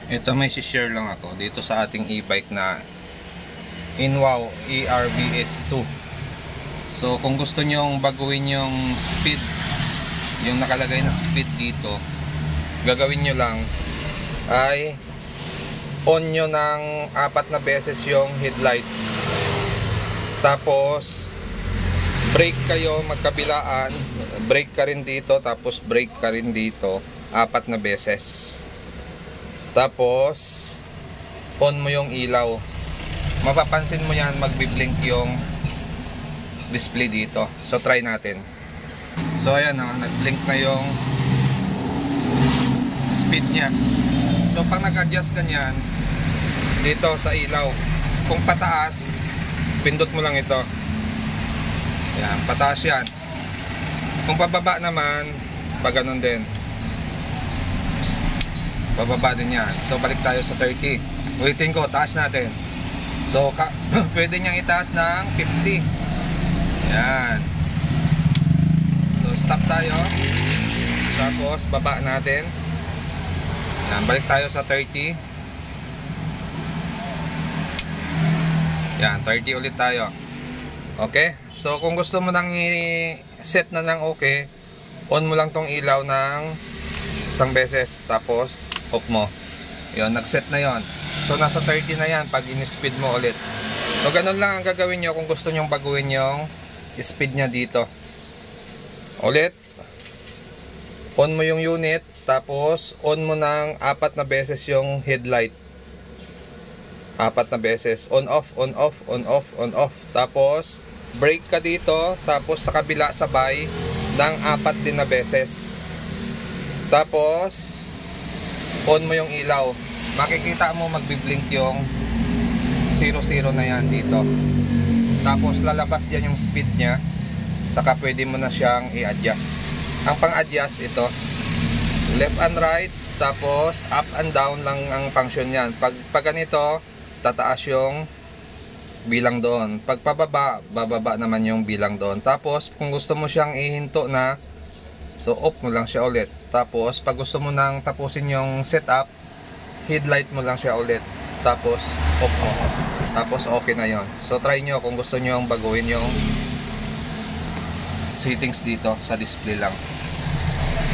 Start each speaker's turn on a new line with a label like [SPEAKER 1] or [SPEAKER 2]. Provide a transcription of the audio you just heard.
[SPEAKER 1] Ito may share lang ako dito sa ating e-bike na Inwow ERBS2. So kung gusto nyong baguhin yung speed, yung nakalagay na speed dito, gagawin nyo lang ay on nyo ng 4 na beses yung headlight. Tapos brake kayo magkabilaan, brake ka rin dito, tapos brake ka rin dito 4 na beses. Tapos on mo yung ilaw. Mapapansin mo yan, magbi-blink yung display dito. So try natin. So ayan, nag-blink na yung speed nya. So pag nag-adjust ka nyan dito sa ilaw, kung pataas, pindot mo lang ito. Yan, pataas yan. Kung pababa naman, pag ganun din, bababa din yan. So balik tayo sa 30. Ulitin ko, taas natin. So pwede niyang itaas ng 50. Yan. So stop tayo. Tapos baba natin. Yan, balik tayo sa 30. Yan, 30 ulit tayo. Okay? So kung gusto mo nang i-set na ng okay, on mo lang tong ilaw ng isang beses, tapos off mo. Yun, nag-set na yon. So nasa 30 na yan pag in-speed mo ulit. So ganun lang ang gagawin nyo kung gusto nyong baguhin yung speed nya dito. Ulit, on mo yung unit, tapos on mo ng 4 na beses yung headlight. 4 na beses. On off, on off, on off, on off. Tapos brake ka dito, tapos sa kabila sabay ng 4 din na beses. Tapos on mo yung ilaw. Makikita mo magbi-blink yung 00 na yan dito. Tapos lalabas dyan yung speed nya. Saka pwede mo na siyang i-adjust. Ang pang-adjust ito, left and right, tapos up and down lang ang function yan. Pag ganito, tataas yung bilang doon. Pag pababa, bababa naman yung bilang doon. Tapos kung gusto mo siyang ihinto na, so off mo lang siya ulit. Tapos pag gusto mo nang tapusin yung setup, headlight mo lang siya ulit. Tapos off mo. Tapos okay na yon. So try nyo kung gusto nyo baguhin yung settings dito sa display lang.